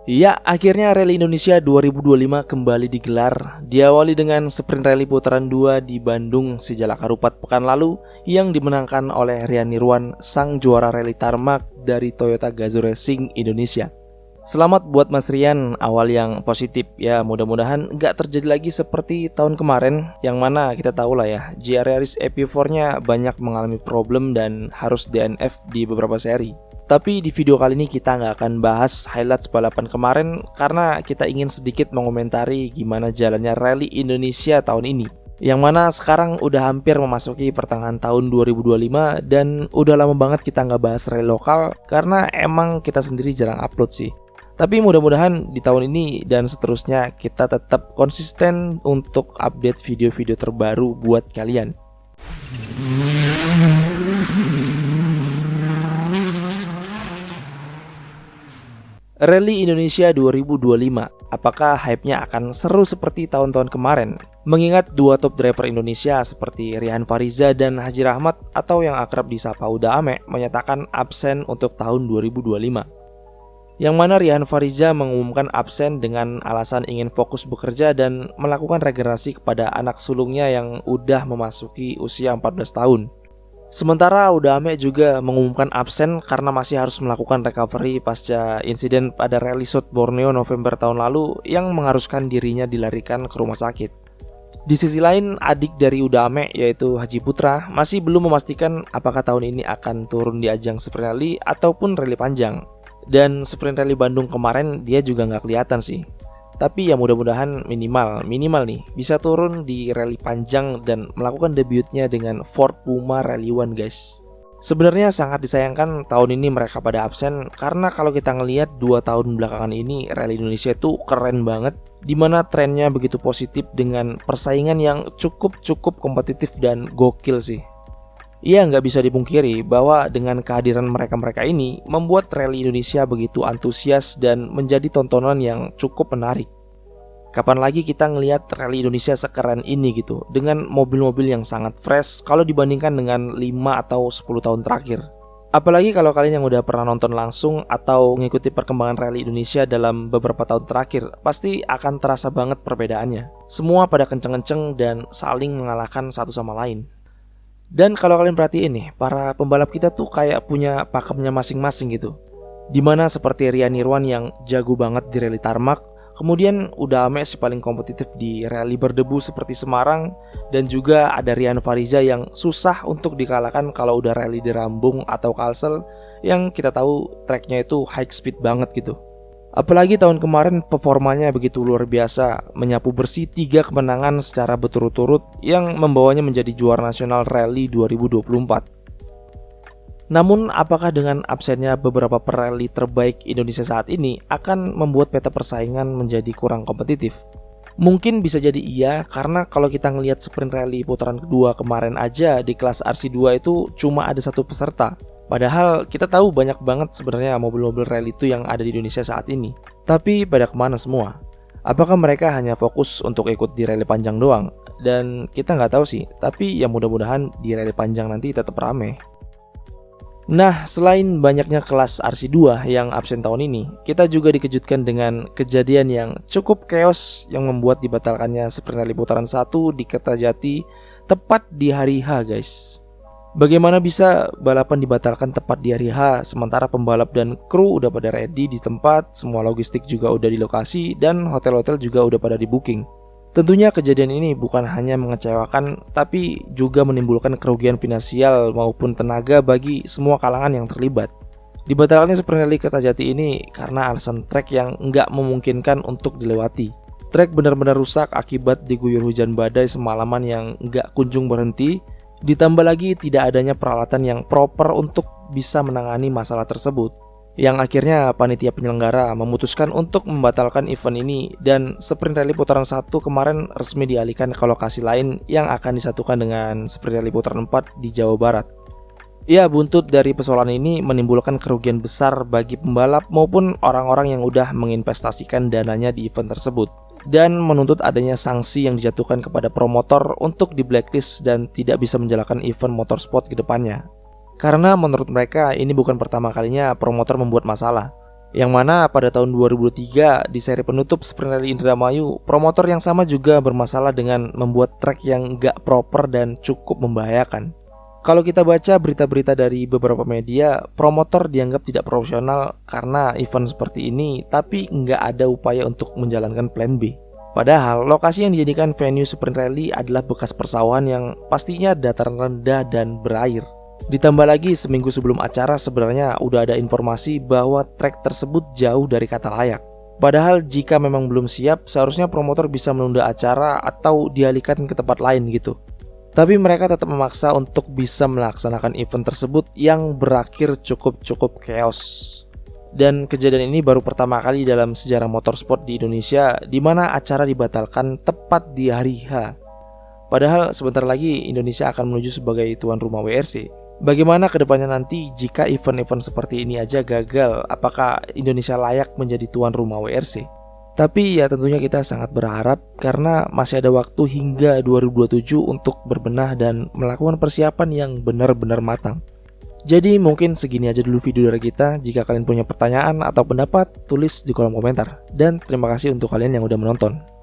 Ya, akhirnya Rally Indonesia 2025 kembali digelar. Diawali dengan sprint rally putaran 2 di Bandung Sijalak Harupat pekan lalu yang dimenangkan oleh Rian Nirwan, sang juara rally tarmac dari Toyota Gazoo Racing Indonesia. Selamat buat Mas Rian, awal yang positif ya, mudah-mudahan nggak terjadi lagi seperti tahun kemarin yang mana kita tahu lah ya, GR Yaris EP4-nya banyak mengalami problem dan harus DNF di beberapa seri. Tapi di video kali ini kita nggak akan bahas highlights balapan kemarin karena kita ingin sedikit mengomentari gimana jalannya Rally Indonesia tahun ini. Yang mana sekarang udah hampir memasuki pertengahan tahun 2025 dan udah lama banget kita nggak bahas rally lokal karena emang kita sendiri jarang upload sih. Tapi mudah-mudahan di tahun ini dan seterusnya kita tetap konsisten untuk update video-video terbaru buat kalian. Rally Indonesia 2025, apakah hype-nya akan seru seperti tahun-tahun kemarin? Mengingat dua top driver Indonesia seperti Rihan Fariza dan Haji Rahmat atau yang akrab disapa Uda Ame menyatakan absen untuk tahun 2025. Yang mana Rihan Fariza mengumumkan absen dengan alasan ingin fokus bekerja dan melakukan regenerasi kepada anak sulungnya yang udah memasuki usia 14 tahun. Sementara Uda Ame juga mengumumkan absen karena masih harus melakukan recovery pasca insiden pada Rally South Borneo November tahun lalu yang mengharuskan dirinya dilarikan ke rumah sakit. Di sisi lain, adik dari Uda Ame yaitu Haji Putra masih belum memastikan apakah tahun ini akan turun di ajang sprint rally ataupun rally panjang. Dan sprint rally Bandung kemarin dia juga nggak kelihatan sih. Tapi ya mudah-mudahan minimal nih bisa turun di rally panjang dan melakukan debutnya dengan Ford Puma Rally One guys. Sebenarnya sangat disayangkan tahun ini mereka pada absen karena kalau kita ngelihat 2 tahun belakangan ini Rally Indonesia itu keren banget, dimana trennya begitu positif dengan persaingan yang cukup kompetitif dan gokil sih. Iya, nggak bisa dipungkiri bahwa dengan kehadiran mereka ini membuat Rally Indonesia begitu antusias dan menjadi tontonan yang cukup menarik. Kapan lagi kita ngelihat Rally Indonesia sekeren ini gitu, dengan mobil-mobil yang sangat fresh kalau dibandingkan dengan 5 atau 10 tahun terakhir. Apalagi kalau kalian yang udah pernah nonton langsung atau mengikuti perkembangan Rally Indonesia dalam beberapa tahun terakhir, pasti akan terasa banget perbedaannya. Semua pada kenceng-kenceng dan saling mengalahkan satu sama lain. Dan kalau kalian perhatiin nih, para pembalap kita tuh kayak punya pakemnya masing-masing gitu. Dimana seperti Rian Nirwan yang jago banget di rally tarmac, kemudian Uda Ame si paling kompetitif di rally berdebu seperti Semarang, dan juga ada Rihan Fariza yang susah untuk dikalahkan kalau udah rally di Rambung atau Kalsel yang kita tahu tracknya itu high speed banget gitu. Apalagi tahun kemarin performanya begitu luar biasa, menyapu bersih 3 kemenangan secara berturut-turut yang membawanya menjadi juara nasional Rally 2024. Namun apakah dengan absennya beberapa perali terbaik Indonesia saat ini akan membuat peta persaingan menjadi kurang kompetitif? Mungkin bisa jadi iya, karena kalau kita ngelihat sprint rally putaran kedua kemarin aja di kelas RC2 itu cuma ada 1 peserta. Padahal kita tahu banyak banget sebenarnya mobil-mobil rally itu yang ada di Indonesia saat ini. Tapi pada kemana semua? Apakah mereka hanya fokus untuk ikut di rally panjang doang? Dan kita nggak tahu sih, tapi ya mudah-mudahan di rally panjang nanti tetap rame. Nah, selain banyaknya kelas RC2 yang absen tahun ini, kita juga dikejutkan dengan kejadian yang cukup chaos yang membuat dibatalkannya sprint rally putaran 1 di Kertajati tepat di hari H guys. Bagaimana bisa balapan dibatalkan tepat di hari H sementara pembalap dan kru udah pada ready di tempat, semua logistik juga udah di lokasi, dan hotel-hotel juga udah pada di booking. Tentunya kejadian ini bukan hanya mengecewakan, tapi juga menimbulkan kerugian finansial maupun tenaga bagi semua kalangan yang terlibat. Dibatalkannya sprint rally Kertajati ini karena alasan trek yang nggak memungkinkan untuk dilewati. Trek benar-benar rusak akibat diguyur hujan badai semalaman yang nggak kunjung berhenti. Ditambah lagi tidak adanya peralatan yang proper untuk bisa menangani masalah tersebut. Yang akhirnya panitia penyelenggara memutuskan untuk membatalkan event ini dan sprint rally putaran 1 kemarin resmi dialihkan ke lokasi lain yang akan disatukan dengan sprint rally putaran 4 di Jawa Barat. Ya, buntut dari persoalan ini menimbulkan kerugian besar bagi pembalap maupun orang-orang yang udah menginvestasikan dananya di event tersebut, dan menuntut adanya sanksi yang dijatuhkan kepada promotor untuk di blacklist dan tidak bisa menjalankan event motorsport ke depannya. Karena menurut mereka ini bukan pertama kalinya promotor membuat masalah. Yang mana pada tahun 2003 di seri penutup Sprint Rally Indramayu, promotor yang sama juga bermasalah dengan membuat trek yang gak proper dan cukup membahayakan. Kalau kita baca berita-berita dari beberapa media, promotor dianggap tidak profesional karena event seperti ini, tapi nggak ada upaya untuk menjalankan plan B. Padahal lokasi yang dijadikan venue Sprint Rally adalah bekas persawahan yang pastinya dataran rendah dan berair. Ditambah lagi seminggu sebelum acara sebenarnya udah ada informasi bahwa trek tersebut jauh dari kata layak. Padahal jika memang belum siap, seharusnya promotor bisa menunda acara atau dialihkan ke tempat lain gitu. Tapi mereka tetap memaksa untuk bisa melaksanakan event tersebut yang berakhir cukup chaos. Dan kejadian ini baru pertama kali dalam sejarah motorsport di Indonesia di mana acara dibatalkan tepat di hari H. Padahal sebentar lagi Indonesia akan menuju sebagai tuan rumah WRC. Bagaimana kedepannya nanti jika event-event seperti ini aja gagal? Apakah Indonesia layak menjadi tuan rumah WRC? Tapi ya tentunya kita sangat berharap karena masih ada waktu hingga 2027 untuk berbenah dan melakukan persiapan yang benar-benar matang. Jadi mungkin segini aja dulu video dari kita. Jika kalian punya pertanyaan atau pendapat, tulis di kolom komentar. Dan terima kasih untuk kalian yang udah menonton.